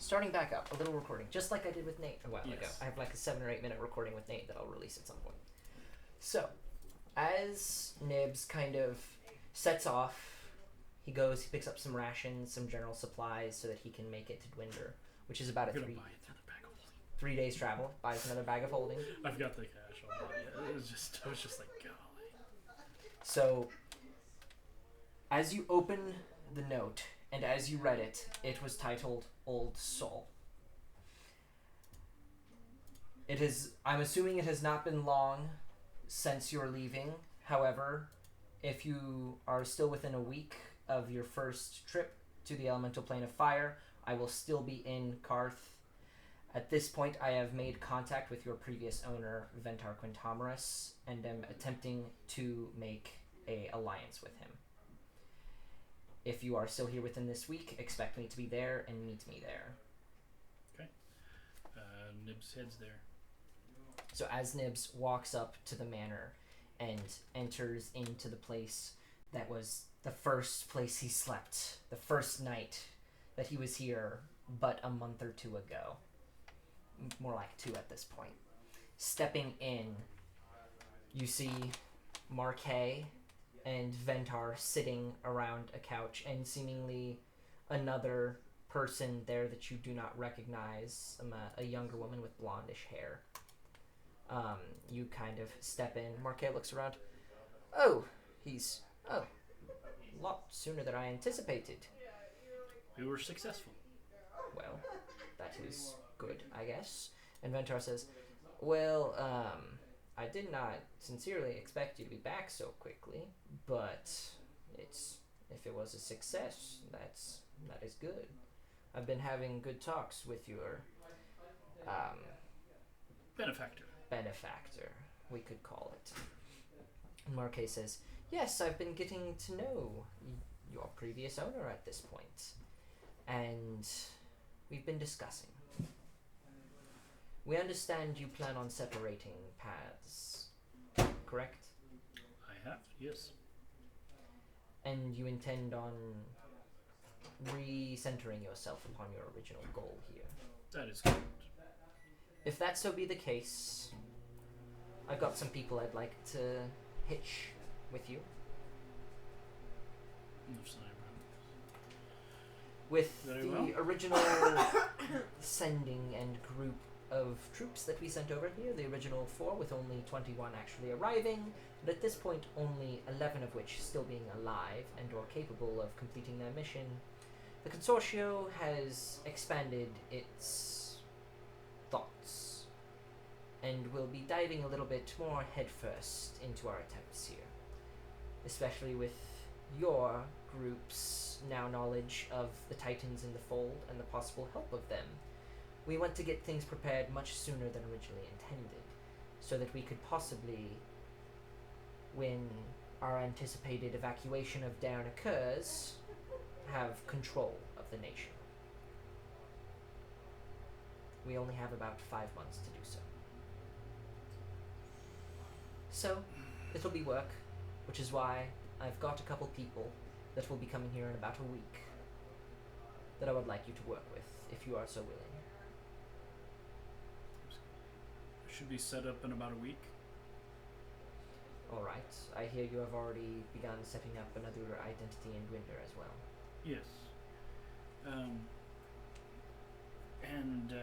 starting back up, a little recording, just like I did with Nate a while ago. Yes. I have like a 7 or 8 minute recording with Nate that I'll release at some point. So, as Nibs kind of sets off, he goes, he picks up some rations, some general supplies so that he can make it to Dwinder, which is about I'm a gonna buy another bag of holding. 3 days travel. Buys another bag of holding. I've got the cash. I'll buy it. I was just like, golly. So, as you open the note, and as you read it, it was titled Old Soul. It is, I'm assuming it has not been long since you're leaving. However, if you are still within a week of your first trip to the elemental plane of fire, I will still be in Karth. At this point, I have made contact with your previous owner, Ventar Quintomerus, and am attempting to make a alliance with him. If you are still here within this week, expect me to be there and meet me there. Okay. Nibs heads there. So as Nibs walks up to the manor and enters into the place that was the first place he slept, the first night that he was here but a month or two ago. More like 2 at this point. Stepping in, you see Marquet and Ventar sitting around a couch, and seemingly another person there that you do not recognize, a younger woman with blondish hair. You kind of step in. Marquet looks around. Oh, a lot sooner than I anticipated. We were successful. Well, that is good, I guess. And Ventar says, well, I did not sincerely expect you to be back so quickly, but if it was a success, that is good. I've been having good talks with your benefactor, we could call it. And Marquet says, yes, I've been getting to know your previous owner at this point, and we've been discussing. We understand you plan on separating paths, correct? I have, yes. And you intend on recentering yourself upon your original goal here. That is correct. If that so be the case, I've got some people I'd like to hitch with you. With the original sending and group of troops that we sent over here, the original 4 with only 21 actually arriving, and at this point only 11 of which still being alive and or capable of completing their mission, the Consortio has expanded its thoughts and will be diving a little bit more headfirst into our attempts here, especially with your group's now knowledge of the Titans in the fold and the possible help of them. We want to get things prepared much sooner than originally intended, so that we could possibly, when our anticipated evacuation of Darren occurs, have control of the nation. We only have about 5 months to do so. So, it'll be work, which is why I've got a couple people that will be coming here in about a week that I would like you to work with, if you are so willing. Should be set up in about a week. Alright, I hear you have already begun setting up another identity in Dwinder as well. Yes. And let me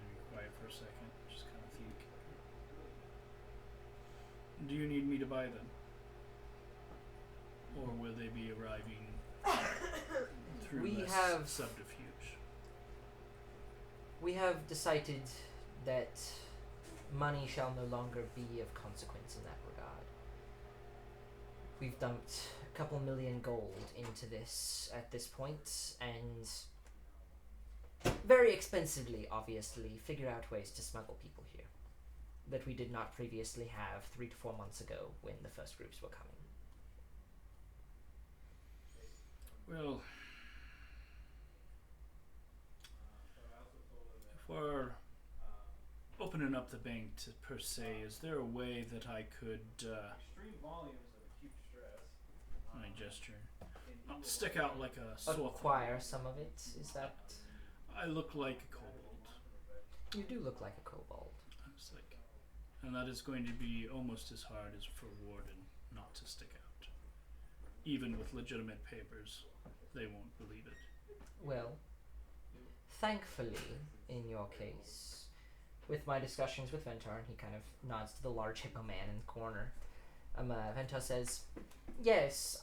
be quiet for a second, just kind of think. Do you need me to buy them? Or will they be arriving through subterfuge? We have decided that money shall no longer be of consequence in that regard. We've dumped a couple million gold into this at this point, and very expensively, obviously, figure out ways to smuggle people here that we did not previously have 3 to 4 months ago when the first groups were coming. Well, if we're opening up the bank per se, is there a way that I could extreme volumes of acute stress. my gesture stick out like a sore thumb. Acquire some of it. Is that? I look like a kobold. You do look like a kobold. I was like, and that is going to be almost as hard as for Warden not to stick out. Even with legitimate papers, they won't believe it. Well, thankfully, in your case, with my discussions with Ventar, and he kind of nods to the large hippo man in the corner, Ventar says, yes,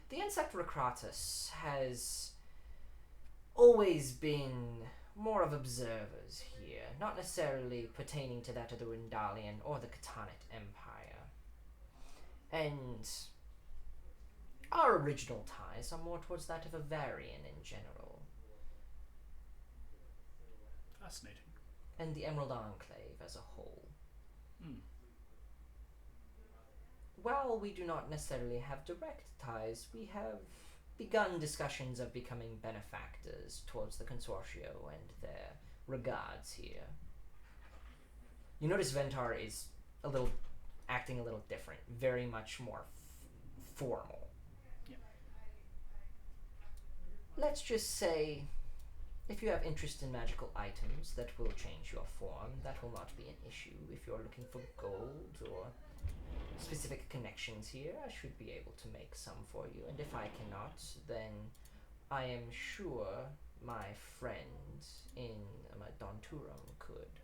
the insect Recratus has always been more of observers here, not necessarily pertaining to that of the Rindalian or the Katanit Empire. And our original ties are more towards that of Avarian in general. Fascinating. And the Emerald Enclave as a whole. While we do not necessarily have direct ties, we have begun discussions of becoming benefactors towards the Consortio and their regards here. You notice Ventar is acting a little different, very much more formal. Yeah. Let's just say, if you have interest in magical items that will change your form, that will not be an issue. If you're looking for gold or specific connections here, I should be able to make some for you. And if I cannot, then I am sure my friend in Donturum could.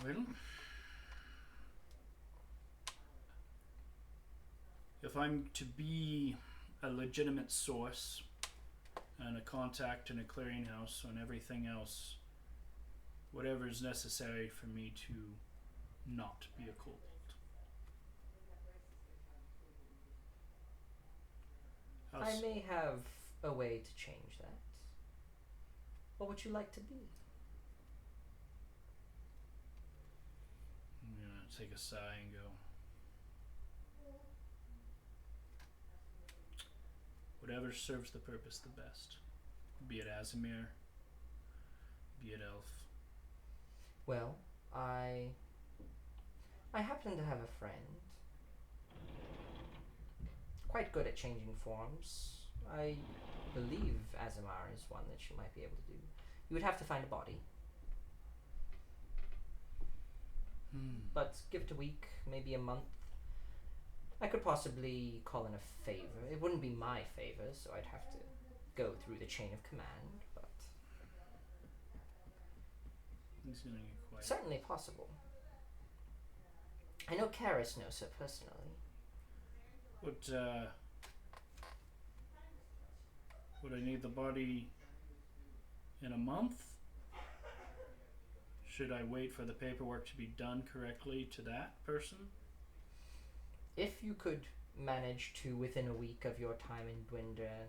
Well, if I'm to be a legitimate source and a contact and a clearinghouse on everything else, whatever is necessary for me to not be a kobold. I may have a way to change that. What would you like to be? I'm gonna take a sigh and go, whatever serves the purpose the best. Be it Aasimar, be it Elf. Well, I happen to have a friend. Quite good at changing forms. I believe Aasimar is one that you might be able to do. You would have to find a body. But give it a week, maybe a month. I could possibly call in a favor. It wouldn't be my favor, so I'd have to go through the chain of command, but He's gonna get quiet. certainly possible. I know Karis knows her personally. Would I need the body in a month? Should I wait for the paperwork to be done correctly to that person? If you could manage to, within a week of your time in Dwindra,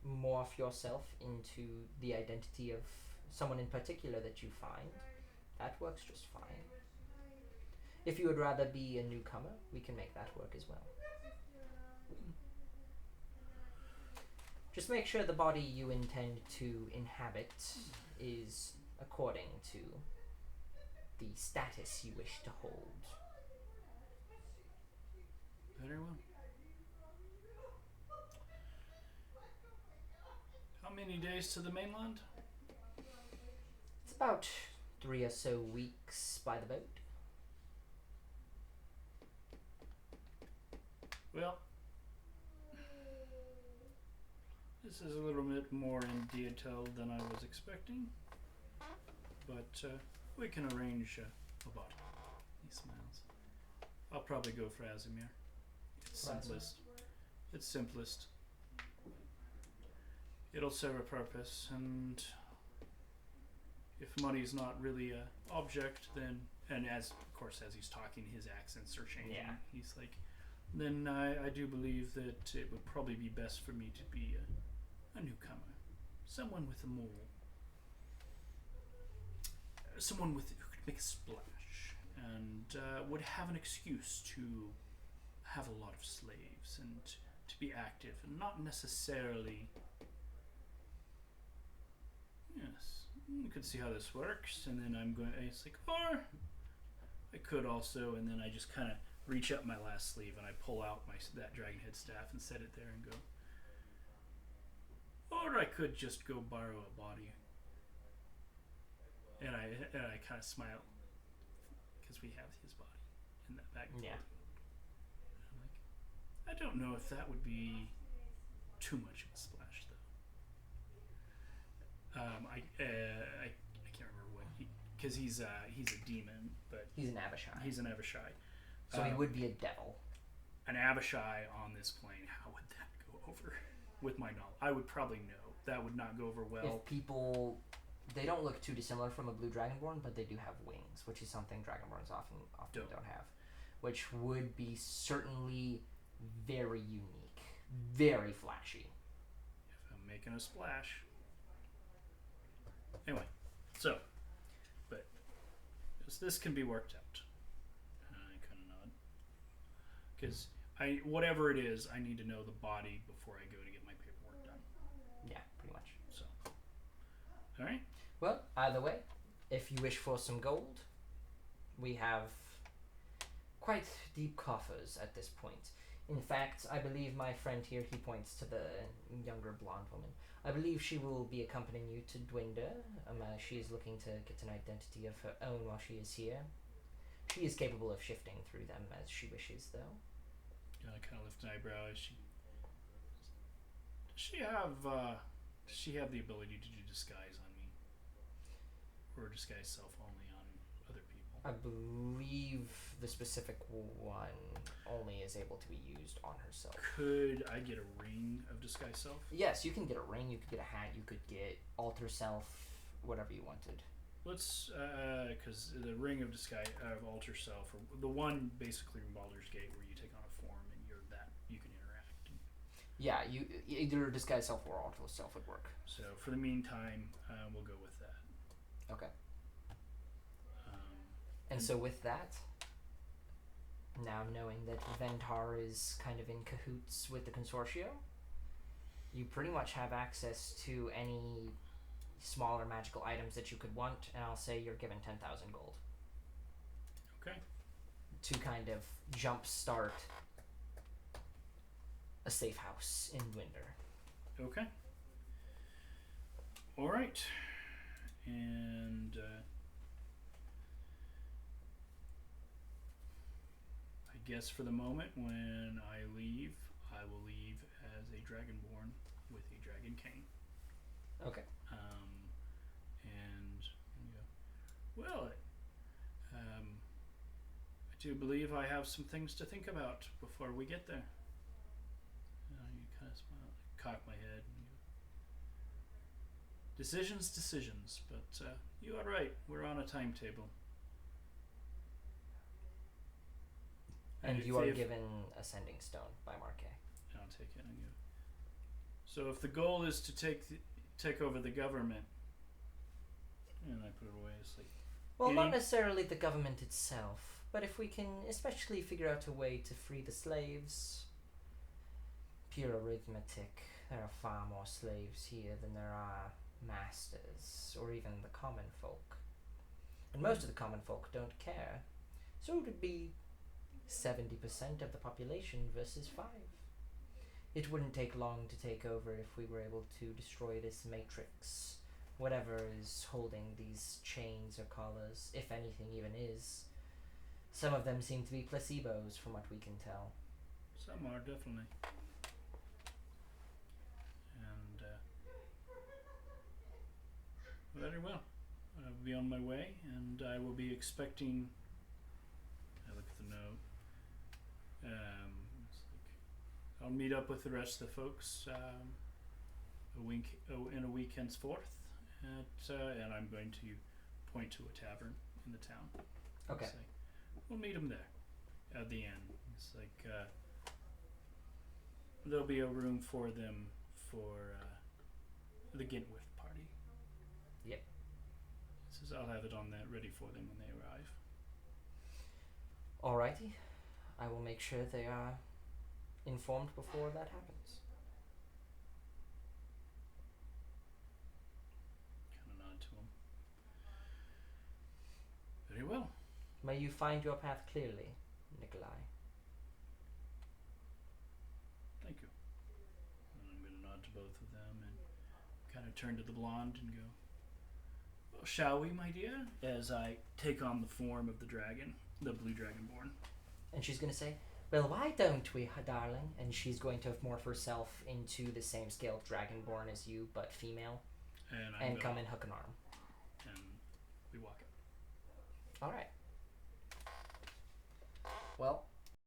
morph yourself into the identity of someone in particular that you find, that works just fine. If you would rather be a newcomer, we can make that work as well. Just make sure the body you intend to inhabit is according to the status you wish to hold. Very well. How many days to the mainland? It's about 3 or so weeks by the boat. Well, this is a little bit more in detail than I was expecting, but we can arrange a body. He smiles. I'll probably go for Aasimar. It's simplest. It's simplest. It'll serve a purpose, and if money's not really a object, then, and as of course as he's talking, his accents are changing. Yeah. He's like, then I do believe that it would probably be best for me to be a newcomer, someone with a more, someone with who could make a splash and would have an excuse to have a lot of slaves and to be active and not necessarily. Yes, you could see how this works, and then I'm going. It's like, or I could also, and then I just kind of reach up my last sleeve and I pull out that dragonhead staff and set it there and go. Or I could just go borrow a body. And I kind of smile because we have his body in that bag. Yeah. I'm like, I don't know if that would be too much of a splash, though. I can't remember what because he's a demon, but He's an Avishai. he's an Avishai. So he would be a devil. An Avishai on this plane. How would that go over? With my knowledge, I would probably know that would not go over well. If people, they don't look too dissimilar from a blue dragonborn, but they do have wings, which is something dragonborns often don't have, which would be certainly very unique, very flashy. If I'm making a splash. Anyway, so, but this can be worked out. I kind of nod because whatever it is, I need to know the body before I go to get my paperwork done. Yeah, pretty much. So, all right. Well, either way, if you wish for some gold, we have quite deep coffers at this point. In fact, I believe my friend here, he points to the younger blonde woman. I believe she will be accompanying you to Dwinder. She is looking to get an identity of her own while she is here. She is capable of shifting through them as she wishes, though. I kind of lift an eyebrow. Does she have the ability to do disguise on me, or disguise self only on other people? I believe the specific one only is able to be used on herself. Could I get a ring of disguise self? Yes, you can get a ring, you could get a hat, you could get alter self, whatever you wanted. Let's, because the ring of disguise of alter self, or the one basically in Baldur's Gate where you take on a form and you're that you can interact. Yeah, you either disguise self or alter self would work. So for the meantime, we'll go with that. Okay. And so with that, now knowing that Ventar is kind of in cahoots with the Consortio, you pretty much have access to any smaller magical items that you could want, and I'll say you're given 10,000 gold. Okay. To kind of jumpstart a safe house in Dwinder. Okay. All right. And I guess for the moment, when I leave, I will leave as a dragonborn with a dragon cane. Okay. Well, I do believe I have some things to think about before we get there. You kind of smile, cock my head. And decisions, but you are right. We're on a timetable. And you are given Ascending Stone by Marquet. I'll take it and go. So if the goal is to take over the government, and I put it away, it's like. Well, not necessarily the government itself, but if we can especially figure out a way to free the slaves. Pure arithmetic. There are far more slaves here than there are masters, or even the common folk. And most of the common folk don't care. So it would be 70% of the population versus 5. It wouldn't take long to take over if we were able to destroy this matrix. Whatever is holding these chains or collars, if anything even is. Some of them seem to be placebos from what we can tell. Some are, definitely. And, very well. I'll be on my way, and I will be expecting. I look at the note. It's like, I'll meet up with the rest of the folks in a week henceforth, and I'm going to point to a tavern in the town. Okay. Say, we'll meet them there at the end. It's like there'll be a room for them for the Gintwith party. Yep. Says I'll have it on that ready for them when they arrive. Alrighty. I will make sure they are informed before that happens. Kind of nod to him. Very well. May you find your path clearly, Nikolai. both of them and kind of turn to the blonde and go, well, shall we, my dear? As I take on the form of the dragon, the blue dragonborn. And she's going to say, well, why don't we, darling? And she's going to morph herself into the same scale dragonborn as you, but female. And come and hook an arm. And we walk it. All right. Well,